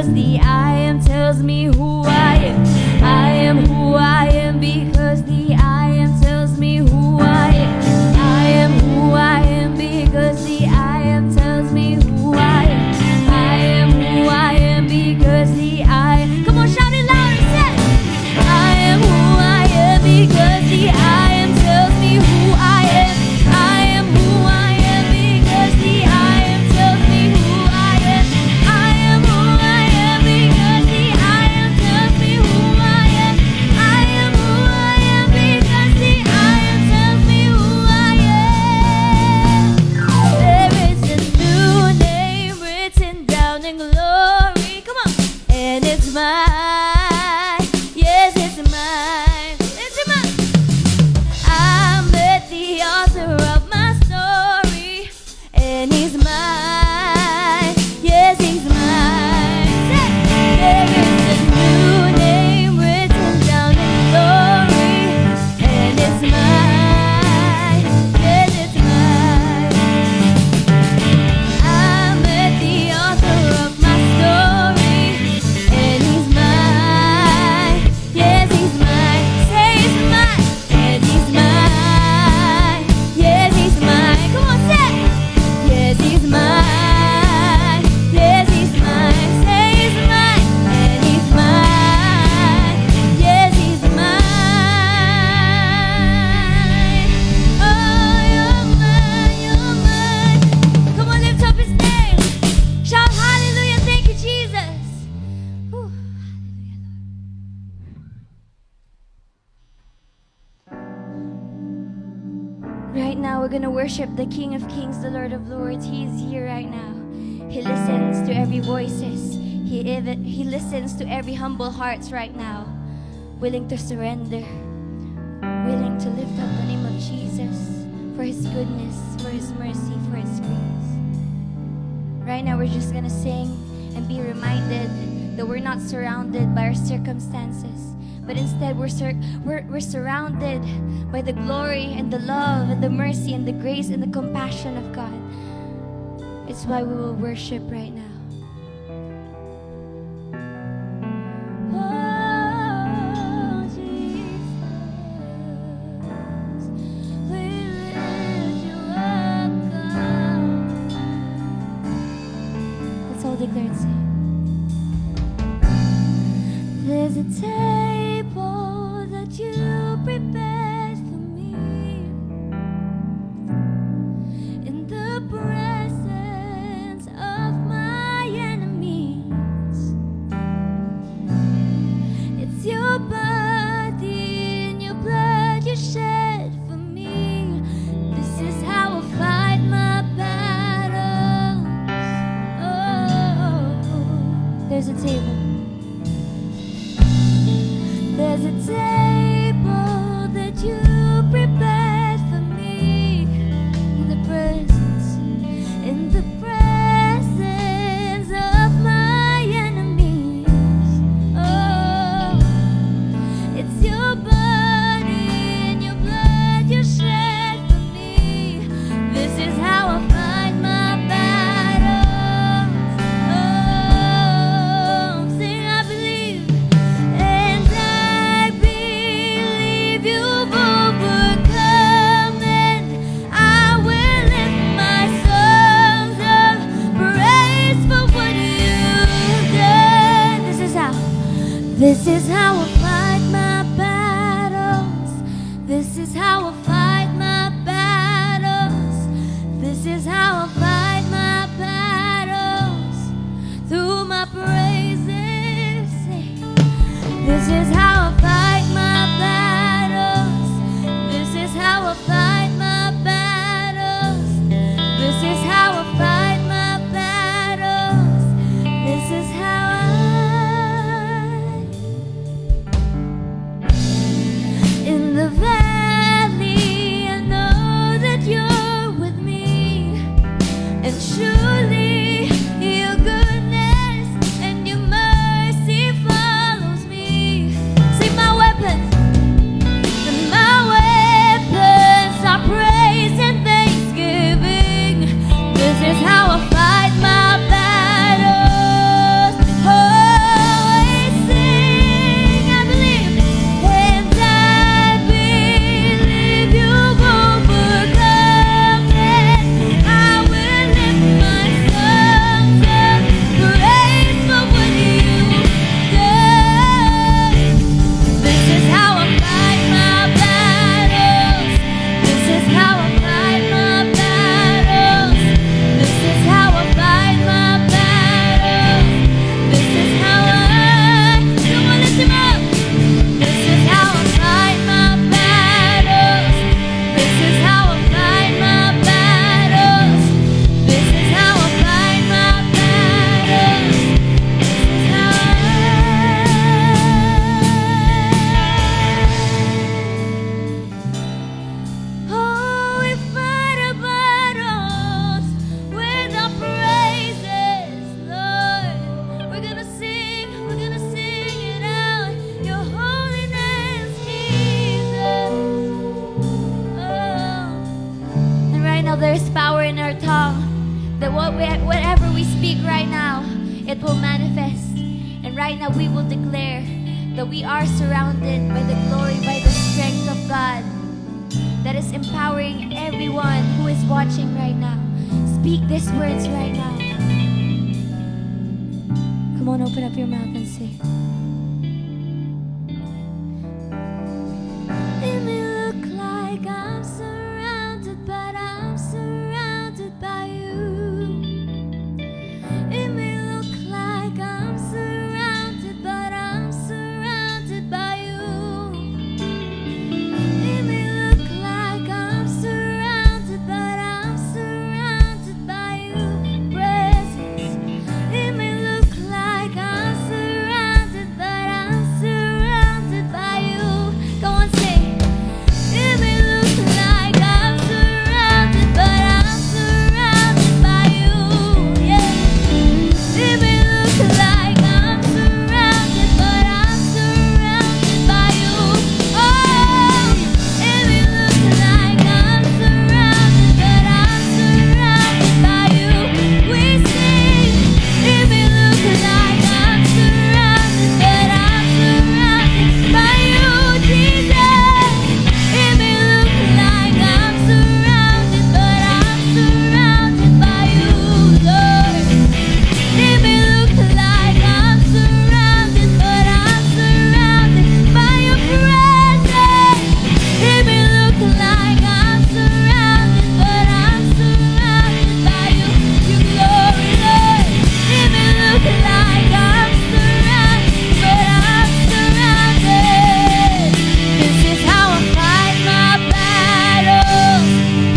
because the I am tells me who I am. I am who I am because the I am tells me who I am. I am who I am because the I am tells me who I am. I am who I am because the I. Come on, shout it louder, say I am who I am because the I am tells me who I am. I am who I am because the I am tells me who I am. I am who I am because the I am tells me who I am. I am who I am because the I am tells me who I am. There is a new name written down in glory. Come on, and it's mine. Yes, it's mine. It's mine. I met the author of my story, and he's mine. Yes, he's mine. There is a new name written down in glory, and it's mine. Yes, it's mine. I met the author of my story, and he's mine. Yes, he's mine. Say he's mine, and he's mine. Yes, he's mine. Come on, say. Yes, he's mine. Yes, he's mine. Say he's mine, and he's mine. Yes, he's mine. Oh, you're mine, you're mine. Come on, lift up his name. Shout hallelujah. Thank you, Jesus. Whew. Right now, we're going to worship the King of Kings, the Lord of Lords. He is here right now. He listens to every voices. He listens to every humble hearts right now, willing to surrender, willing to lift up the name of Jesus for his goodness, for his mercy, for his grace. Right now, we're just going to sing and be reminded that we're not surrounded by our circumstances, but instead we're surrounded by the glory and the love and the mercy and the grace and the compassion of God. It's why we will worship right now. Oh, Jesus, we lift you up, God. Let's all declare and sing. There's a table that you prepared for me in the presence of my enemies. It's your body and your blood you shed for me. This is how I fight my battles. Oh, there's a table. There's a table that you prepared for me in the presence of my enemies. Oh, it's your body and your blood you shed for me. This is how I fight my battles. Oh, sing, I believe. And I believe you've overcome, and I will lift my songs of praise for what you've done. This is how I fight my battles. This is how I fight my battles. This is how I fight my battles through my praises. This is how I fight my battles. This is how I fight my battles. This is how I fight my battles. This is how I we speak right now, it will manifest. And right now we will declare that we are surrounded by the glory, by the strength of God that is empowering everyone who is watching right now. Speak these words right now. Come on, open up your mouth and say. It may look like I'm surrounded, but I'm surrounded by you. It may look like I'm surrounded, but I'm surrounded by you. It may look like I'm surrounded, but I'm surrounded by you. Presence. It may look like I'm surrounded, but I'm surrounded by you. Go on, sing. It may look like I'm surrounded, but I'm surrounded by you. Yeah. It may look like I'm surrounded, but I'm surrounded by you. Oh, it may look like I'm surrounded, but I'm surrounded by you. We sing. It may look like I'm surrounded, but I'm surrounded by you, Jesus. It may look like I'm surrounded, but I'm surrounded by you, Lord. It may look like I'm surrounded, but I'm surrounded by your presence. It may look like I'm surrounded, but I'm surrounded by you, your glory, Lord. It may look like I'm surrounded, but I'm surrounded. This is how I fight my battles.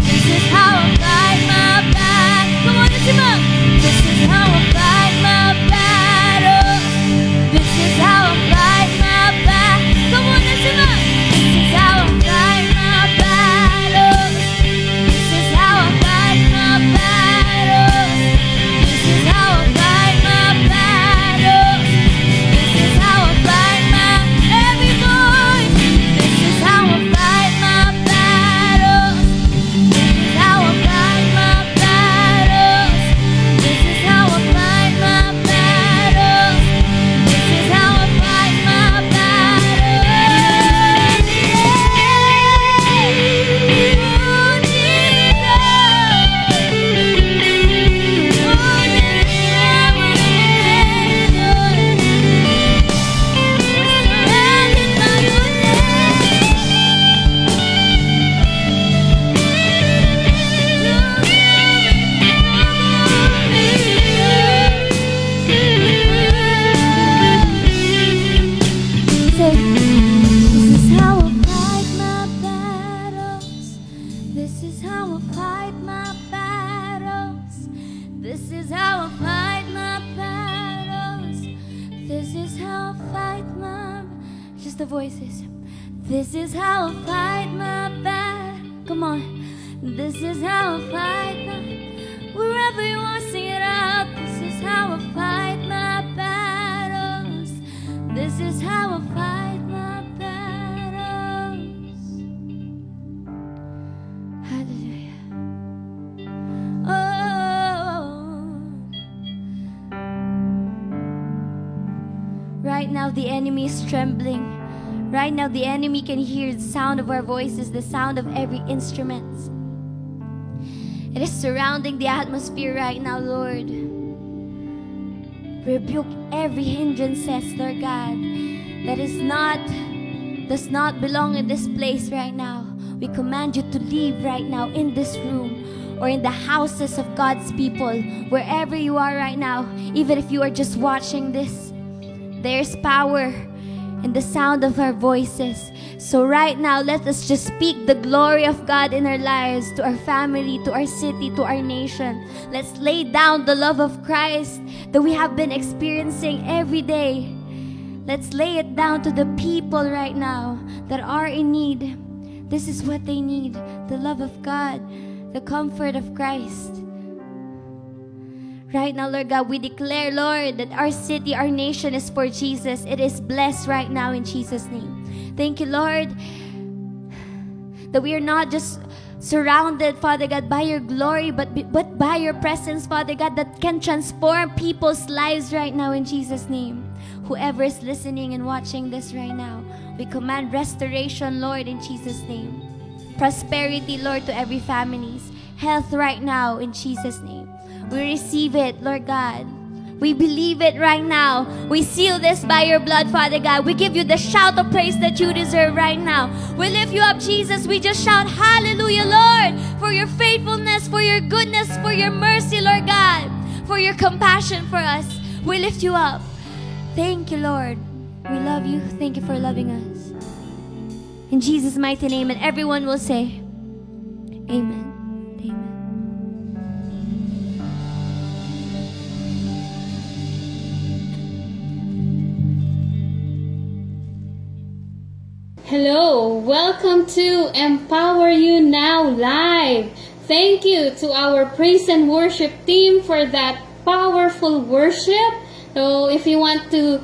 This is how I fight my battles. Come on, lift him up. This is how I fight my battles. This is how I fight my battles. Come on, lift him up. This is how I fight my battles. This is how I fight my battles. This is how I fight my battles. This is how I fight my every voice. This is how I fight my battles. This is how I fight my battles. This is how I fight my battles. This is how I fight my battles. This is how I fight my battles. This is how I fight my battles. This is how I fight my. Just the voices. This is how I fight my battle. Come on. This is how I fight my. Wherever you want to sing it out. This is how I fight my battles. This is how I fight my battles. Hallelujah. Oh. Right now the enemy is trembling. Right now the enemy can hear the sound of our voices, the sound of every instrument. It is surrounding the atmosphere right now, Lord. Rebuke every hindrances, Lord God, that does not belong in this place right now. We command you to leave right now in this room or in the houses of God's people, wherever you are right now. Even if you are just watching this, there's power in the sound of our voices. So right now, let us just speak the glory of God in our lives, to our family, to our city, to our nation. Let's lay down the love of Christ that we have been experiencing every day. Let's lay it down to the people right now that are in need. This is what they need, the love of God, the comfort of Christ. Right now, Lord God, we declare, Lord, that our city, our nation is for Jesus. It is blessed right now in Jesus' name. Thank you, Lord, that we are not just surrounded, Father God, by your glory, but by your presence, Father God, that can transform people's lives right now in Jesus' name. Whoever is listening and watching this right now, we command restoration, Lord, in Jesus' name. Prosperity, Lord, to every families. Health right now in Jesus' name. We receive it, Lord God. We believe it right now. We seal this by your blood, Father God. We give you the shout of praise that you deserve right now. We lift you up, Jesus. We just shout, hallelujah, Lord, for your faithfulness, for your goodness, for your mercy, Lord God, for your compassion for us. We lift you up. Thank you, Lord. We love you. Thank you for loving us. In Jesus' mighty name, and everyone will say, amen. Hello, welcome to Empower You Now Live. Thank you to our praise and worship team for that powerful worship. So if you want to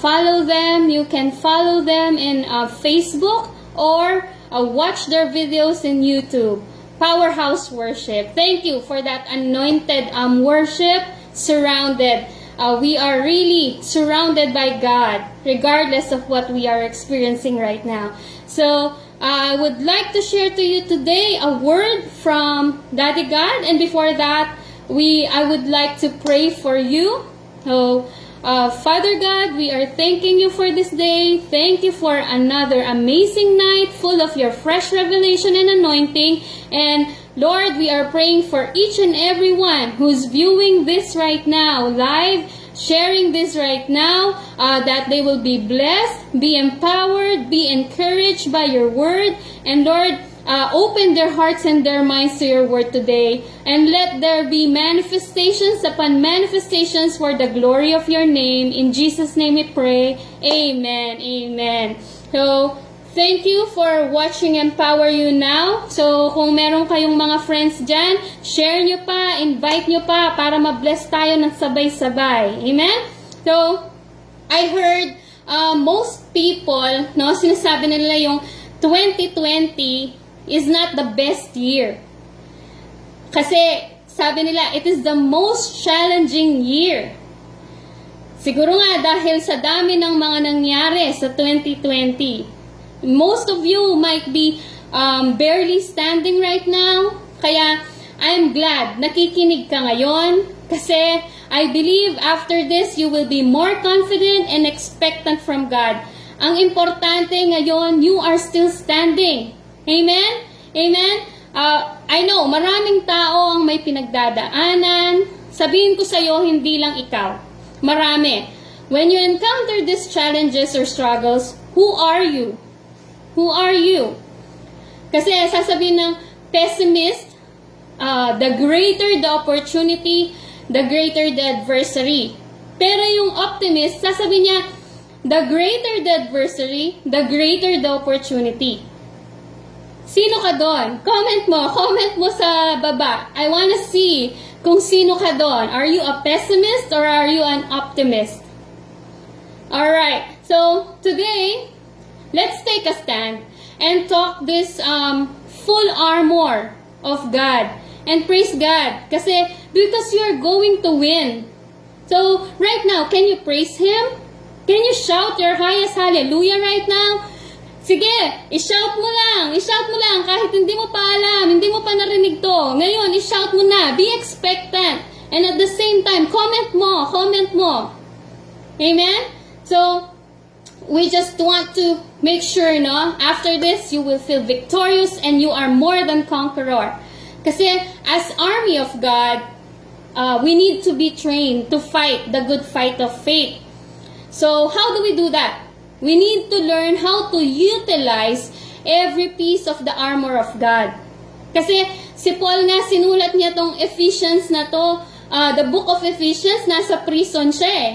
follow them, you can follow them in Facebook or watch their videos in YouTube. Powerhouse Worship. Thank you for that anointed worship. Surrounded. We are really surrounded by God, regardless of what we are experiencing right now. So, I would like to share to you today a word from Daddy God. And before that, I would like to pray for you. So, Father God, we are thanking you for this day. Thank you for another amazing night full of your fresh revelation and anointing. And Lord, we are praying for each and every one who's viewing this right now, live, sharing this right now, that they will be blessed, be empowered, be encouraged by your word. And Lord, open their hearts and their minds to your word today. And let there be manifestations upon manifestations for the glory of your name. In Jesus' name we pray. Amen. Amen. So, thank you for watching Empower You Now. So, kung meron kayong mga friends dyan, share nyo pa, invite nyo pa para ma-bless tayo ng sabay-sabay. Amen? So, I heard most people, no, sinasabi nila yung 2020 is not the best year. Kasi, sabi nila, it is the most challenging year. Siguro nga dahil sa dami ng mga nangyari sa 2020. Most of you might be barely standing right now. Kaya, I'm glad nakikinig ka ngayon. Kasi, I believe after this, you will be more confident and expectant from God. Ang importante ngayon, you are still standing. Amen? Amen? I know, maraming tao ang may pinagdadaanan. Sabihin ko sa'yo, hindi lang ikaw. Marami. When you encounter these challenges or struggles, who are you? Who are you? Kasi sasabihin ng pessimist, the greater the opportunity, the greater the adversary. Pero yung optimist, sasabihin niya, the greater the adversary, the greater the opportunity. Sino ka doon? Comment mo sa baba. I wanna see kung sino ka doon. Are you a pessimist or are you an optimist? Alright, so today, let's take a stand and talk this full armor of God. And praise God. Kasi, because you're going to win. So, right now, can you praise Him? Can you shout your highest hallelujah right now? Sige, i-shout mo lang. I-shout mo lang kahit hindi mo pa alam, hindi mo pa narinig to. Ngayon, i-shout mo na. Be expectant. And at the same time, comment mo. Amen? So, we just want to make sure, no, after this, you will feel victorious and you are more than conqueror. Kasi, as army of God, we need to be trained to fight the good fight of faith. So, how do we do that? We need to learn how to utilize every piece of the armor of God. Kasi, si Paul nga, sinulat niya tong Ephesians na to, the book of Ephesians, nasa prison siya eh.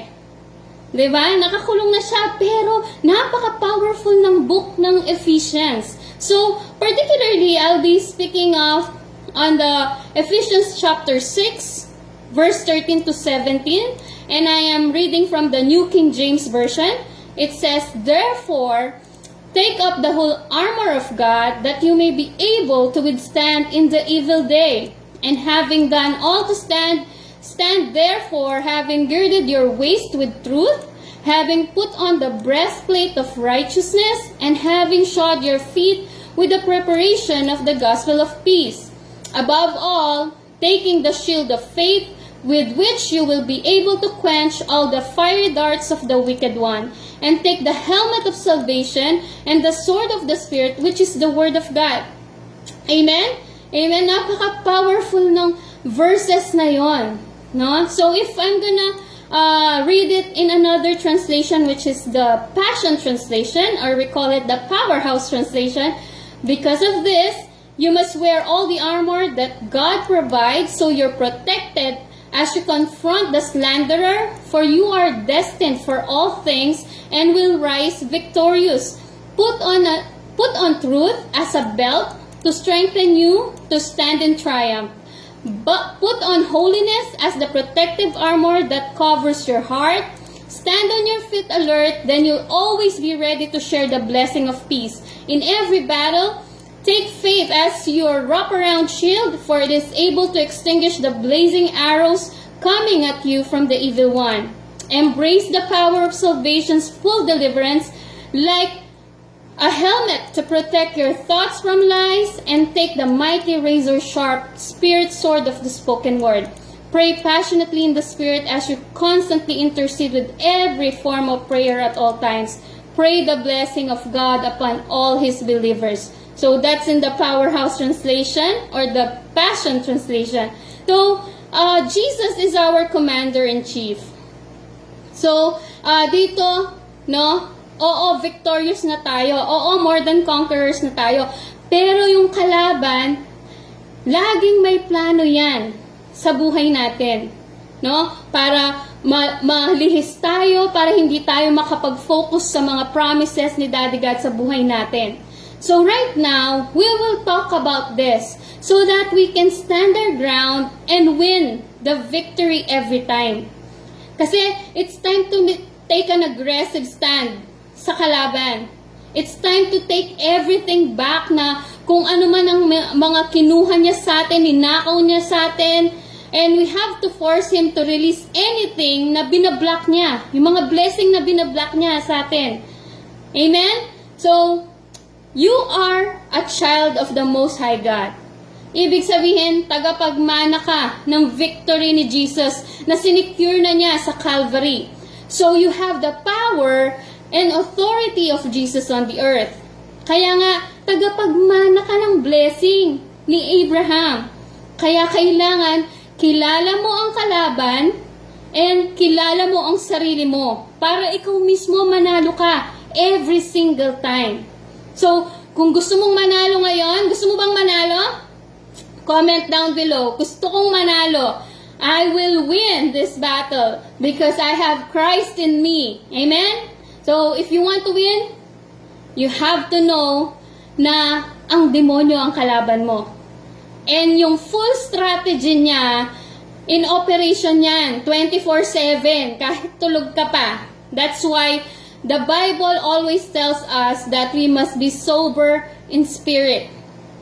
Diba? Nakakulong na siya, pero napaka-powerful ng book ng Ephesians. So, particularly, I'll be speaking of on the Ephesians chapter 6, verse 13 to 17, and I am reading from the New King James Version. It says, therefore, Take up the whole armor of God, that you may be able to withstand in the evil day. And having done all to stand, stand therefore, having girded your waist with truth, having put on the breastplate of righteousness, and having shod your feet with the preparation of the gospel of peace. Above all, taking the shield of faith, with which you will be able to quench all the fiery darts of the wicked one, and take the helmet of salvation and the sword of the Spirit, which is the word of God. Amen? Amen? Napaka-powerful ng verses na yon. No? So if I'm gonna read it in another translation, which is the Passion Translation, or we call it the Powerhouse Translation, because of this, you must wear all the armor that God provides, so you're protected as you confront the slanderer, for you are destined for all things and will rise victorious. Put on truth as a belt to strengthen you to stand in triumph. But put on holiness as the protective armor that covers your heart. Stand on your feet alert, then you'll always be ready to share the blessing of peace. In every battle, take faith as your wraparound shield, for it is able to extinguish the blazing arrows coming at you from the evil one. Embrace the power of salvation's full deliverance like a helmet to protect your thoughts from lies, and take the mighty razor-sharp spirit sword of the spoken word. Pray passionately in the Spirit as you constantly intercede with every form of prayer at all times. Pray the blessing of God upon all His believers. So that's in the Powerhouse Translation or the Passion Translation. So, Jesus is our Commander-in-Chief. So, dito, no, oo, victorious na tayo. Oo, more than conquerors na tayo. Pero yung kalaban, laging may plano yan sa buhay natin. No? Para malihis tayo, para hindi tayo makapag-focus sa mga promises ni Daddy God sa buhay natin. So right now, we will talk about this so that we can stand our ground and win the victory every time. Kasi it's time to take an aggressive stand sa kalaban. It's time to take everything back, na kung ano man ang mga kinuha niya sa atin, ninakaw niya sa atin, and we have to force Him to release anything na binablock niya, yung mga blessing na binablock niya sa atin. Amen? So, you are a child of the Most High God. Ibig sabihin, tagapagmana ka ng victory ni Jesus na sinecure na niya sa Calvary. So, you have the power and authority of Jesus on the earth. Kaya nga, tagapagmana ka ng blessing ni Abraham. Kaya kailangan, kilala mo ang kalaban and kilala mo ang sarili mo para ikaw mismo manalo ka every single time. So, kung gusto mong manalo ngayon, gusto mo bang manalo? Comment down below. Gusto kong manalo. I will win this battle because I have Christ in me. Amen? So, if you want to win, you have to know na ang demonyo ang kalaban mo. And yung full strategy niya, in operation yan, 24/7, kahit tulog ka pa. That's why the Bible always tells us that we must be sober in spirit.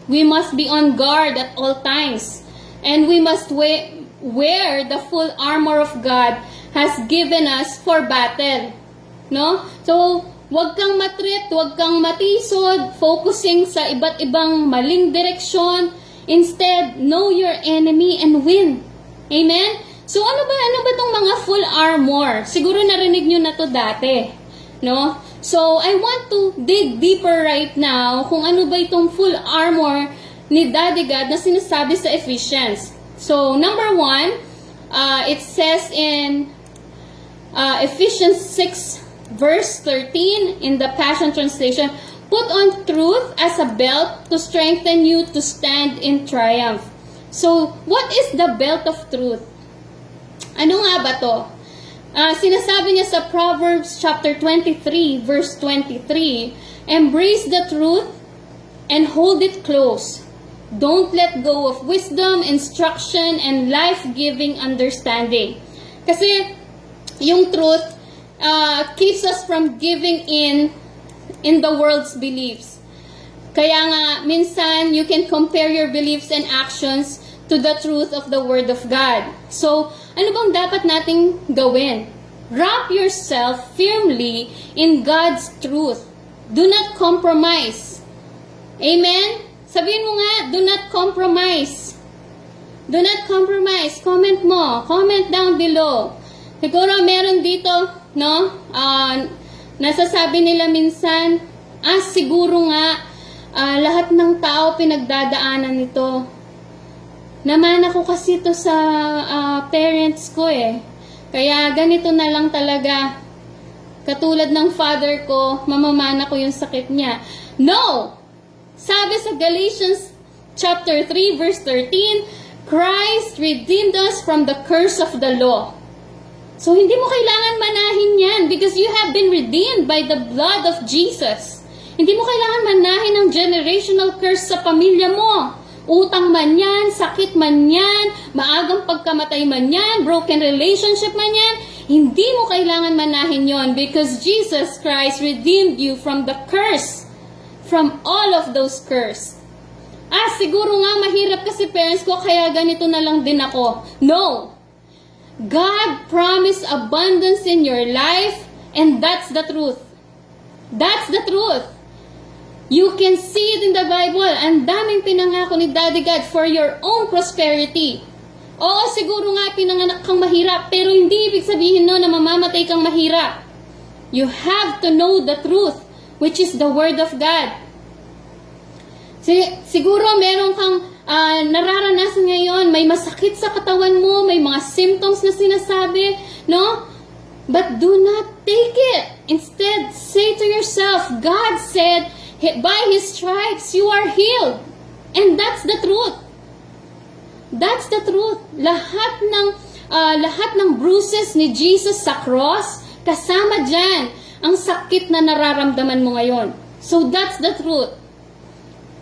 We must be on guard at all times. And we must wear the full armor of God has given us for battle. No? So, wag kang matrit, wag kang matisod, focusing sa iba't ibang maling direksyon. Instead, know your enemy and win. Amen? So, ano ba tong mga full armor? Siguro narinig nyo na to dati. No? So, I want to dig deeper right now kung ano ba itong full armor ni Daddy God na sinasabi sa Ephesians. So, number 1, it says in Ephesians 6 verse 13 in the Passion Translation, put on truth as a belt to strengthen you to stand in triumph. So, what is the belt of truth? Ano nga ba to? Sinasabi niya sa Proverbs chapter 23 verse 23, embrace the truth and hold it close. Don't let go of wisdom, instruction, and life-giving understanding. Kasi yung truth keeps us from giving in in the world's beliefs. Kaya nga, minsan, you can compare your beliefs and actions to the truth of the Word of God. So, ano bang dapat nating gawin? Wrap yourself firmly in God's truth. Do not compromise. Amen? Sabihin mo nga, do not compromise. Do not compromise. Comment mo. Comment down below. Siguro meron dito, no? Nasasabi nila minsan, siguro nga, lahat ng tao pinagdadaanan nito. Naman ako kasi to sa parents ko eh. Kaya ganito na lang talaga. Katulad ng father ko, mamamana ko yung sakit niya. No! Sabi sa Galatians chapter 3 verse 13, Christ redeemed us from the curse of the law. So hindi mo kailangan manahin yan because you have been redeemed by the blood of Jesus. Hindi mo kailangan manahin ang generational curse sa pamilya mo. Utang man yan, sakit man yan, maagang pagkamatay man yan, broken relationship man yan. Hindi mo kailangan manahin yon because Jesus Christ redeemed you from the curse. From all of those curse. Siguro nga mahirap kasi parents ko kaya ganito na lang din ako. No. God promised abundance in your life and that's the truth. That's the truth. You can see it in the Bible. Ang daming pinangako ni Daddy God for your own prosperity. Oo, siguro nga pinanganak kang mahirap, pero hindi ibig sabihin no na mamamatay kang mahirap. You have to know the truth, which is the Word of God. Siguro meron kang nararanasan ngayon, may masakit sa katawan mo, may mga symptoms na sinasabi, no? But do not take it. Instead, say to yourself, God said, by His stripes you are healed. And that's the truth. That's the truth. Lahat ng bruises ni Jesus sa cross, kasama dyan ang sakit na nararamdaman mo ngayon. So that's the truth.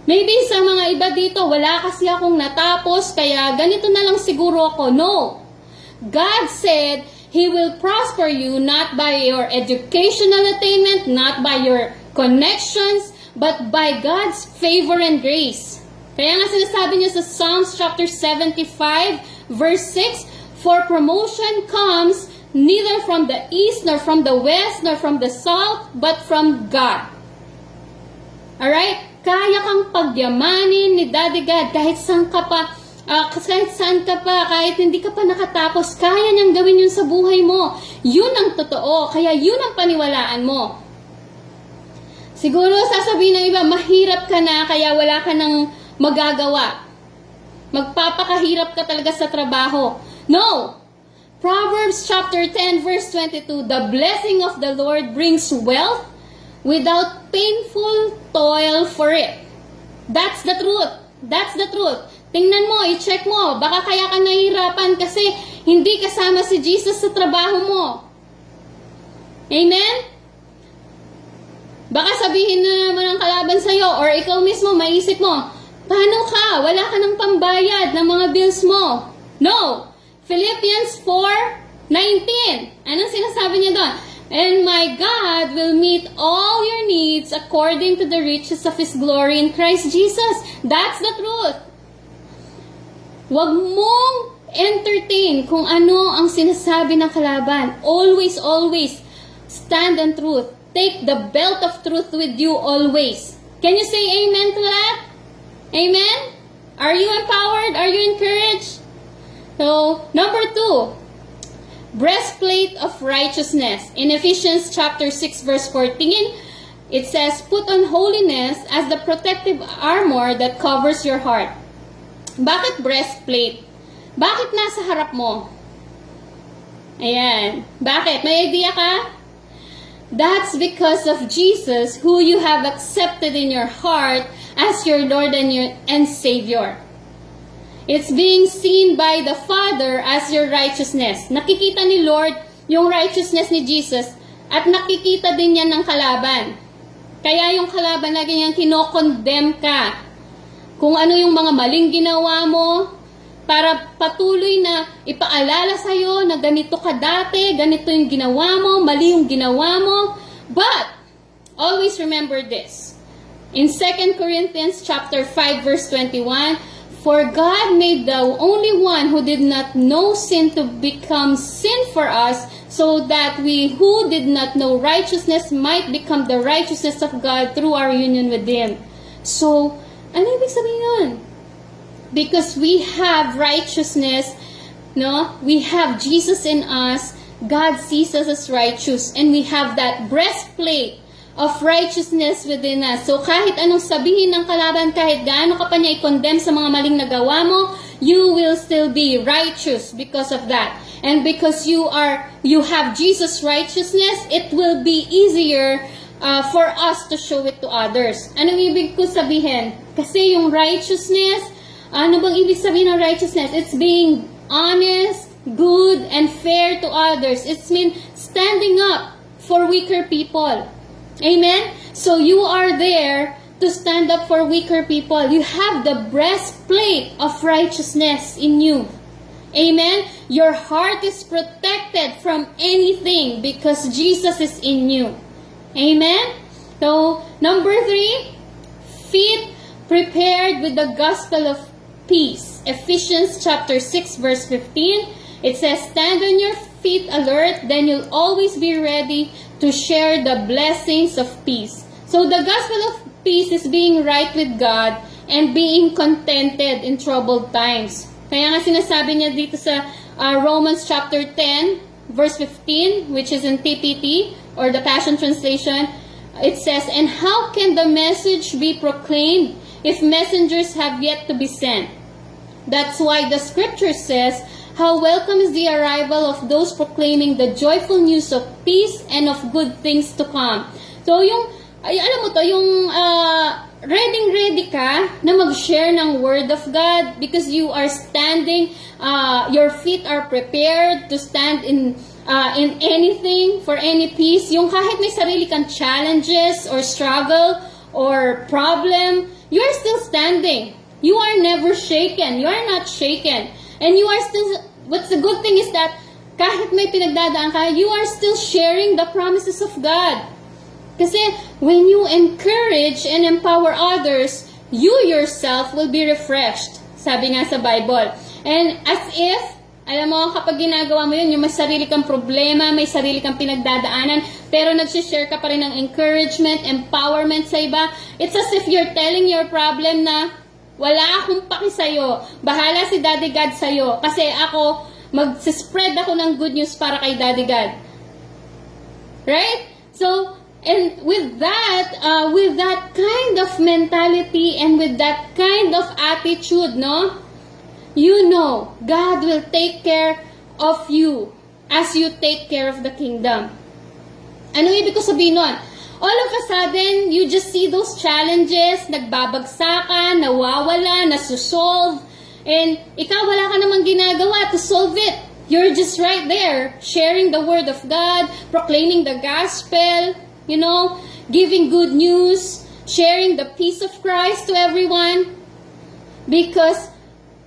Maybe sa mga iba dito, wala kasi akong natapos, kaya ganito na lang siguro ako. No. God said, He will prosper you not by your educational attainment, not by your connections, but by God's favor and grace. Kaya nga sinasabi niya sa Psalms chapter 75, verse 6, For promotion comes neither from the east, nor from the west, nor from the south, but from God. Alright? Kaya kang pagyamanin ni Daddy God kahit saan ka pa, kahit hindi ka pa nakatapos, kaya niyang gawin yun sa buhay mo. Yun ang totoo, kaya yun ang paniwalaan mo. Siguro sasabihin ng iba, mahirap ka na kaya wala ka nang magagawa. Magpapakahirap ka talaga sa trabaho. No! Proverbs chapter 10 verse 22, The blessing of the Lord brings wealth without painful toil for it. That's the truth. That's the truth. Tingnan mo, i-check mo. Baka kaya ka nahihirapan kasi hindi kasama si Jesus sa trabaho mo. Amen? Baka sabihin na naman ang kalaban sa'yo or ikaw mismo, maisip mo, paano ka? Wala ka ng pambayad ng mga bills mo. No! Philippians 4:19. Anong sinasabi niya doon? And my God will meet all your needs according to the riches of His glory in Christ Jesus. That's the truth. Huwag mong entertain kung ano ang sinasabi ng kalaban. Always, always stand on truth. Take the belt of truth with you always. Can you say amen to that? Amen? Are you empowered? Are you encouraged? So, number 2. Breastplate of righteousness. In Ephesians chapter 6 verse 14, it says, Put on holiness as the protective armor that covers your heart. Bakit breastplate? Bakit nasa harap mo? Ayan. Bakit? May idea ka? That's because of Jesus, who you have accepted in your heart as your Lord and Savior. It's being seen by the Father as your righteousness. Nakikita ni Lord yung righteousness ni Jesus at nakikita din yan ng kalaban. Kaya yung kalaban lagi niyang kinokondemn ka. Kung ano yung mga maling ginawa mo para patuloy na ipaalala sa'yo na ganito ka dati, ganito yung ginawa mo, mali yung ginawa mo. But, always remember this. In 2 Corinthians chapter 5 verse 21, for God made the only one who did not know sin to become sin for us, so that we who did not know righteousness might become the righteousness of God through our union with Him. So, ano ibig sabihin nun? Because we have righteousness, no? We have Jesus in us, God sees us as righteous, and we have that breastplate of righteousness within us. So kahit anong sabihin ng kalaban, kahit gaano ka pa niya i-condemn sa mga maling nagawa mo, you will still be righteous because of that. And because you have Jesus' righteousness, it will be easier for us to show it to others. Anong ibig ko sabihin? Kasi yung righteousness, ano bang ibig sabihin ng righteousness? It's being honest, good, and fair to others. It's mean standing up for weaker people. Amen? So you are there to stand up for weaker people. You have the breastplate of righteousness in you. Amen? Your heart is protected from anything because Jesus is in you. Amen? So, number 3, feet prepared with the gospel of peace. Ephesians chapter 6 verse 15. It says, stand on your feet alert, then you'll always be ready to share the blessings of peace. So, the gospel of peace is being right with God and being contented in troubled times. Kaya nga sinasabi niya dito sa Romans chapter 10, verse 15, which is in TPT, or the Passion Translation, it says, and how can the message be proclaimed if messengers have yet to be sent? That's why the scripture says, how welcome is the arrival of those proclaiming the joyful news of peace and of good things to come. So yung, alam mo to, yung ready ka na mag-share ng Word of God because you are standing, your feet are prepared to stand in anything, for any peace. Yung kahit may sarili kang challenges or struggle or problem, you are still standing. You are never shaken. You are not shaken. And you are still, what's the good thing is that kahit may pinagdadaan ka, you are still sharing the promises of God. Kasi when you encourage and empower others, you yourself will be refreshed. Sabi nga sa Bible. And as if, alam mo, kapag ginagawa mo yun, yung may sarili kang problema, may sarili kang pinagdadaanan, pero nagsishare ka pa rin ng encouragement, empowerment sa iba, it's as if you're telling your problem na, wala akong paki sa'yo. Bahala si Daddy God sa'yo. Kasi ako, mag-spread ako ng good news para kay Daddy God. Right? So, and with that kind of mentality and with that kind of attitude, no? You know, God will take care of you as you take care of the kingdom. Anong ibig ko sabihin nun? All of a sudden, you just see those challenges, nagbabagsakan, nawawala, nasusolve, and ikaw wala ka namang ginagawa to solve it. You're just right there, sharing the word of God, proclaiming the gospel, you know, giving good news, sharing the peace of Christ to everyone. Because,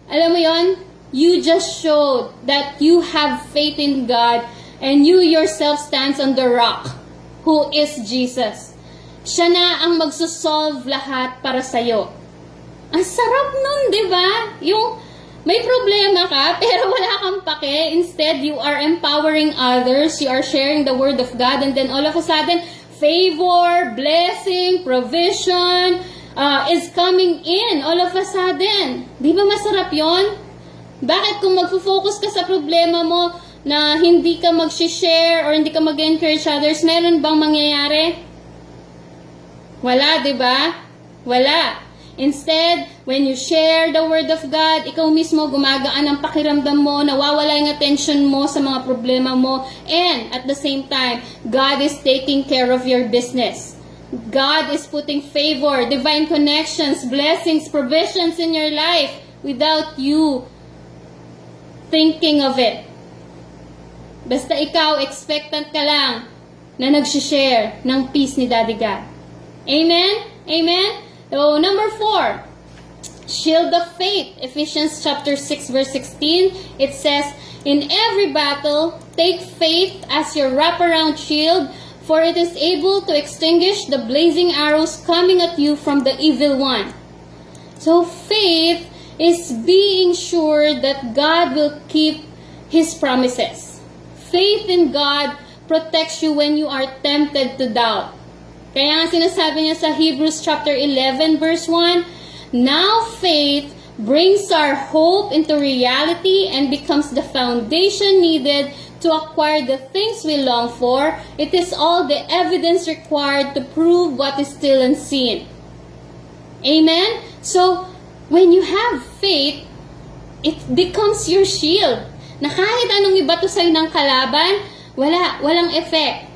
alam mo yon, you just showed that you have faith in God and you yourself stands on the rock, who is Jesus. Siya na ang magsosolve lahat para sa'yo. Ang sarap nun, di ba? Yung may problema ka, pero wala kang pake. Instead, you are empowering others, you are sharing the word of God, and then all of a sudden, favor, blessing, provision is coming in all of a sudden. Di ba masarap yon? Bakit kung magfo-focus ka sa problema mo na hindi ka mag-share or hindi ka mag-encourage others, meron bang mangyayari? Wala, di ba? Wala. Instead, when you share the word of God, ikaw mismo gumagaan ang pakiramdam mo, nawawala yung attention mo sa mga problema mo, and at the same time, God is taking care of your business. God is putting favor, divine connections, blessings, provisions in your life without you thinking of it. Basta ikaw, expectant ka lang na nag-share ng peace ni Daddy God. Amen? Amen? So, number 4, shield of faith. Ephesians chapter 6 verse 16, it says, in every battle, take faith as your wraparound shield, for it is able to extinguish the blazing arrows coming at you from the evil one. So faith is being sure that God will keep His promises. Faith in God protects you when you are tempted to doubt. Kaya nga sinasabi niya sa Hebrews chapter 11 verse 1, now faith brings our hope into reality and becomes the foundation needed to acquire the things we long for. It is all the evidence required to prove what is still unseen. Amen? So, when you have faith, it becomes your shield. Na kahit anong ibato sa'yo ng kalaban, walang effect.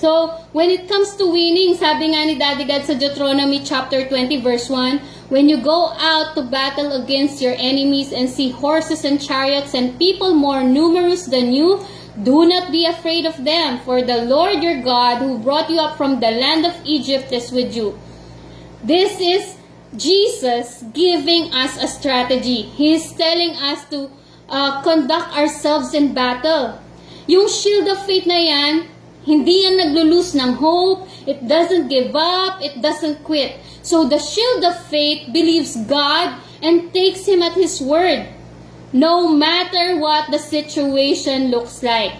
So, when it comes to winning, sabi nga ni Daddy God sa Deuteronomy chapter 20 verse 1, when you go out to battle against your enemies and see horses and chariots and people more numerous than you, do not be afraid of them, for the Lord your God who brought you up from the land of Egypt is with you. This is Jesus giving us a strategy. He is telling us to conduct ourselves in battle. Yung shield of faith na yan, hindi yan naglulose ng hope, it doesn't give up, it doesn't quit. So the shield of faith believes God and takes Him at His word, no matter what the situation looks like.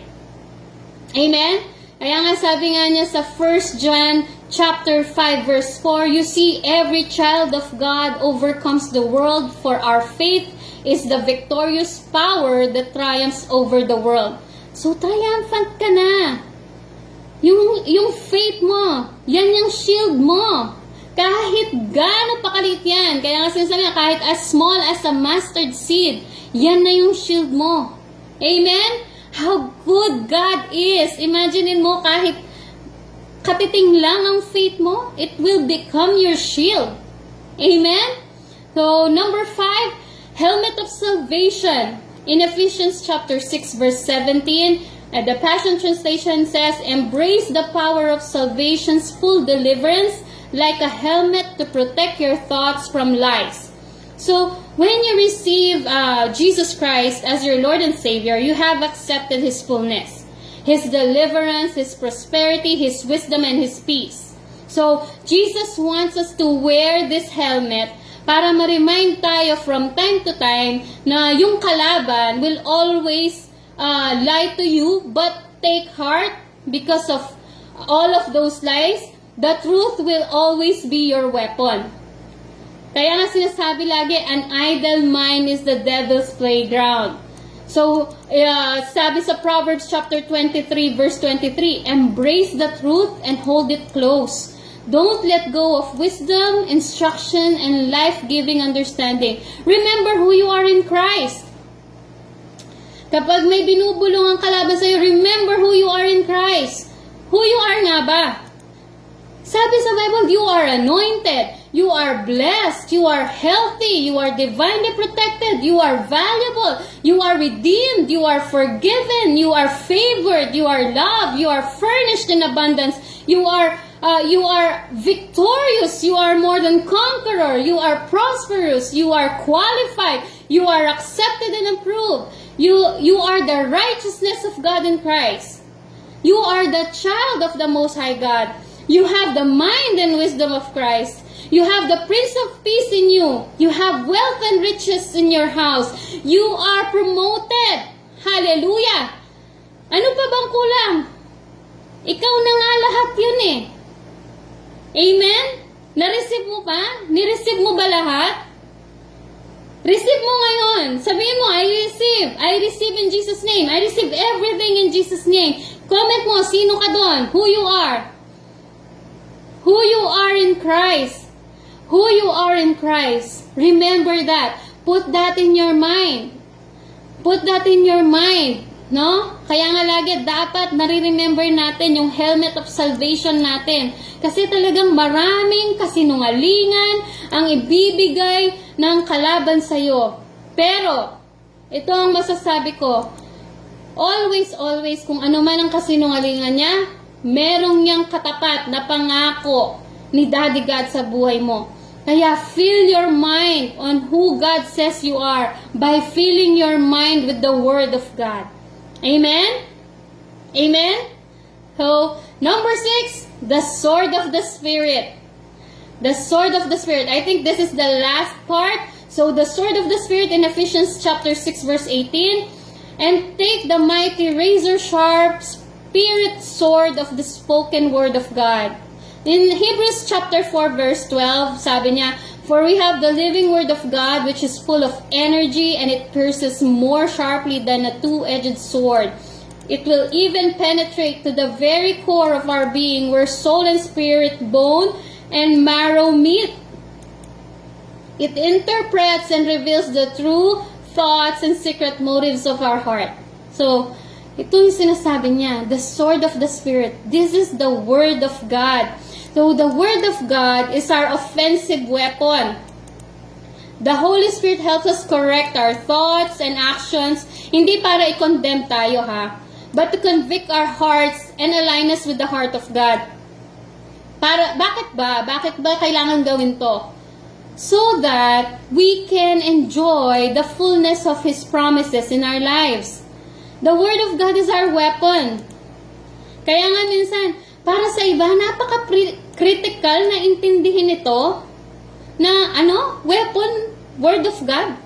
Amen? Kaya nga sabi nga niya sa 1 John chapter 5 verse 4, you see, every child of God overcomes the world, for our faith is the victorious power that triumphs over the world. So triumphant ka na. Yung faith mo, yan yung shield mo. Kahit gaano pakalit yan. Kaya nga sinasabi nga, kahit as small as a mustard seed, yan na yung shield mo. Amen? How good God is. Imaginein mo, kahit katiting lang ang faith mo, it will become your shield. Amen? So, number 5, helmet of salvation. In Ephesians chapter 6 verse 17, the Passion Translation says, embrace the power of salvation's full deliverance like a helmet to protect your thoughts from lies. So, when you receive Jesus Christ as your Lord and Savior, you have accepted His fullness, His deliverance, His prosperity, His wisdom, and His peace. So, Jesus wants us to wear this helmet para ma-remind tayo from time to time na yung kalaban will always lie to you, but take heart because of all of those lies. The truth will always be your weapon. Kaya nga sinasabi lagi, an idle mind is the devil's playground. So, sabi sa Proverbs chapter 23 verse 23, embrace the truth and hold it close. Don't let go of wisdom, instruction, and life-giving understanding. Remember who you are in Christ. Kapag may binubulong ang kalaban sa'yo, remember who you are in Christ. Who you are nga ba? Sabi sa Bible, you are anointed, you are blessed, you are healthy, you are divinely protected, you are valuable, you are redeemed, you are forgiven, you are favored, you are loved, you are furnished in abundance, you are victorious, you are more than conqueror, you are prosperous, you are qualified, you are accepted and approved. You are the righteousness of God in Christ. You are the child of the Most High God. You have the mind and wisdom of Christ. You have the Prince of Peace in you. You have wealth and riches in your house. You are promoted. Hallelujah! Ano pa bang kulang? Ikaw na nga lahat yun eh. Amen? Na-receive mo pa? Ni-receive mo ba lahat? Receive mo ngayon. Sabihin mo, I receive. I receive in Jesus' name. I receive everything in Jesus' name. Comment mo, sino ka doon? Who you are. Who you are in Christ. Who you are in Christ. Remember that. Put that in your mind. Put that in your mind. No? Kaya nga lagi, dapat nare-remember natin yung helmet of salvation natin. Kasi talagang maraming kasinungalingan ang ibibigay ng kalaban sa'yo. Pero, ito ang masasabi ko, always, kung ano man ang kasinungalingan niya, merong niyang katapat na pangako ni Daddy God sa buhay mo. Kaya fill your mind on who God says you are by filling your mind with the Word of God. Amen? Amen? So, number 6, the sword of the Spirit. The sword of the Spirit. I think this is the last part. So, the sword of the Spirit in Ephesians chapter 6 verse 18. And take the mighty razor-sharp Spirit sword of the spoken word of God. In Hebrews chapter 4 verse 12, sabi niya, for we have the living word of God which is full of energy and it pierces more sharply than a two-edged sword. It will even penetrate to the very core of our being where soul and spirit, bone and marrow meet. It interprets and reveals the true thoughts and secret motives of our heart. So, ito yung sinasabi niya, the sword of the Spirit. This is the Word of God. So, the Word of God is our offensive weapon. The Holy Spirit helps us correct our thoughts and actions, hindi para i-condemn tayo ha, but to convict our hearts and align us with the heart of God. Bakit ba kailangan gawin to? So that we can enjoy the fullness of His promises in our lives. The Word of God is our weapon. Kaya nga minsan, para sa iba, napaka-critical na intindihin ito na weapon, Word of God.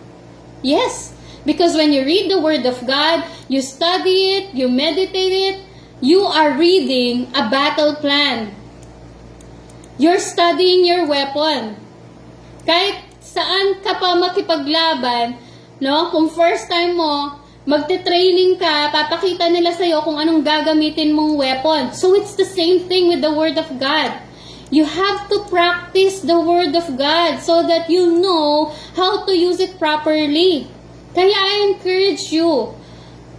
Yes, because when you read the Word of God, you study it, you meditate it, you are reading a battle plan. You're studying your weapon. Kahit saan ka pa makipaglaban, no? Kung first time mo, magte-training ka, papakita nila sa'yo kung anong gagamitin mong weapon. So it's the same thing with the Word of God. You have to practice the Word of God so that you know how to use it properly. Kaya I encourage you,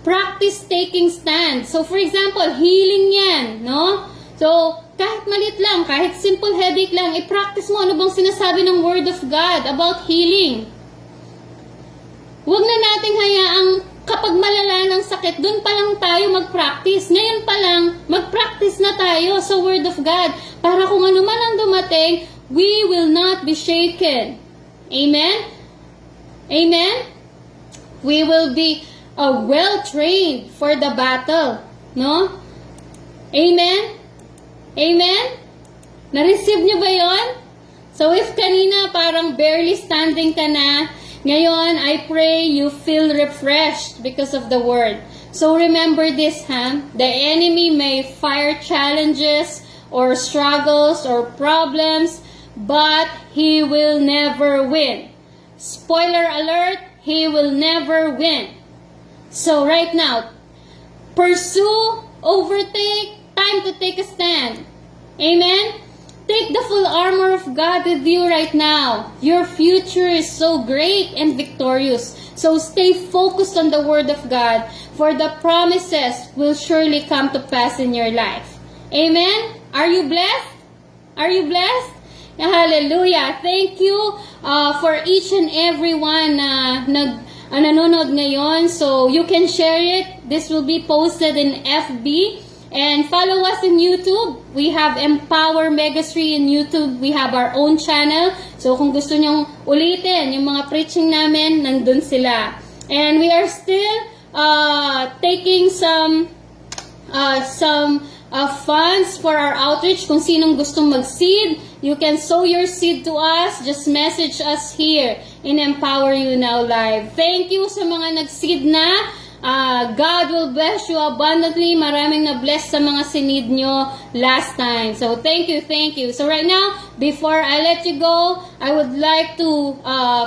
practice taking stand. So for example, healing yan, no? So, kahit malit lang, kahit simple headache lang, i-practice mo ano bang sinasabi ng Word of God about healing. Huwag na nating hayaang kapag malala ng sakit, dun pa lang tayo mag-practice. Ngayon pa lang, mag-practice na tayo sa Word of God. Para kung ano man ang dumating, we will not be shaken. Amen? Amen? We will be well-trained for the battle. No? Amen? Amen? Na-receive niyo ba yon? So if kanina parang barely standing ka na, ngayon I pray you feel refreshed because of the word. So remember this, the enemy may fire challenges or struggles or problems, but he will never win. Spoiler alert, he will never win. So right now, pursue, overtake, time to take a stand. Amen? Take the full armor of God with you right now. Your future is so great and victorious. So stay focused on the Word of God, for the promises will surely come to pass in your life. Amen? Are you blessed? Are you blessed? Hallelujah. Thank you for each and every one na nanonood ngayon. So you can share it. This will be posted in FB. And follow us in YouTube. We have Empower Megastry in YouTube. We have our own channel. So kung gusto nyong ulitin yung mga preaching namin, nandun sila. And we are still taking some funds for our outreach. Kung sinong gustong mag-seed, you can sow your seed to us. Just message us here in Empower You Now Live. Thank you sa mga nag-seed na. God will bless you abundantly. Maraming na-bless sa mga sinid nyo last time. So, thank you, thank you. So, right now, before I let you go, I would like to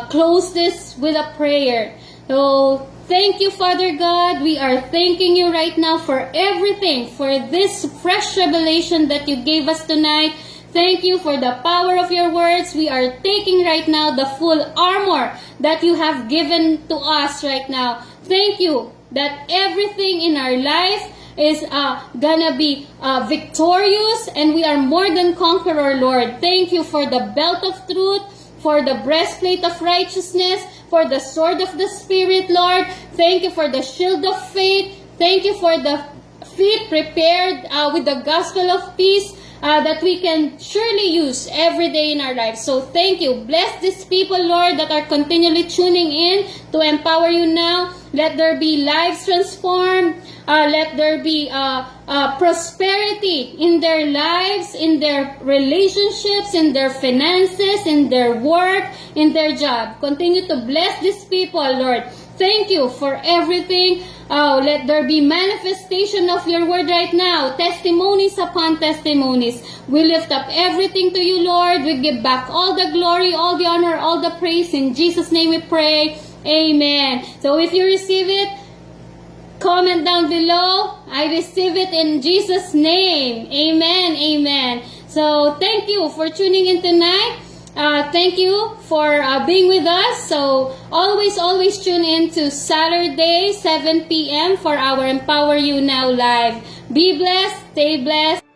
close this with a prayer. So, thank you, Father God. We are thanking you right now for everything, for this fresh revelation that you gave us tonight. Thank you for the power of your words. We are taking right now the full armor that you have given to us right now. Thank you that everything in our life is gonna be victorious, and we are more than conqueror, Lord. Thank you for the belt of truth, for the breastplate of righteousness, for the sword of the Spirit, Lord. Thank you for the shield of faith. Thank you for the feet prepared with the gospel of peace that we can surely use every day in our lives. So thank you. Bless these people, Lord, that are continually tuning in to Empower You Now. Let there be lives transformed, Let there be prosperity in their lives, in their relationships, in their finances, in their work, in their job. Continue to bless these people, Lord. Thank you for everything. Oh, let there be manifestation of your word right now. Testimonies upon testimonies. We lift up everything to you, Lord. We give back all the glory, all the honor, all the praise. In Jesus' name we pray. Amen. So if you receive it, comment down below. I receive it in Jesus' name. Amen. Amen. So thank you for tuning in tonight. Thank you for being with us. So always tune in to Saturday 7 p.m. for our Empower You Now Live. Be blessed. Stay blessed.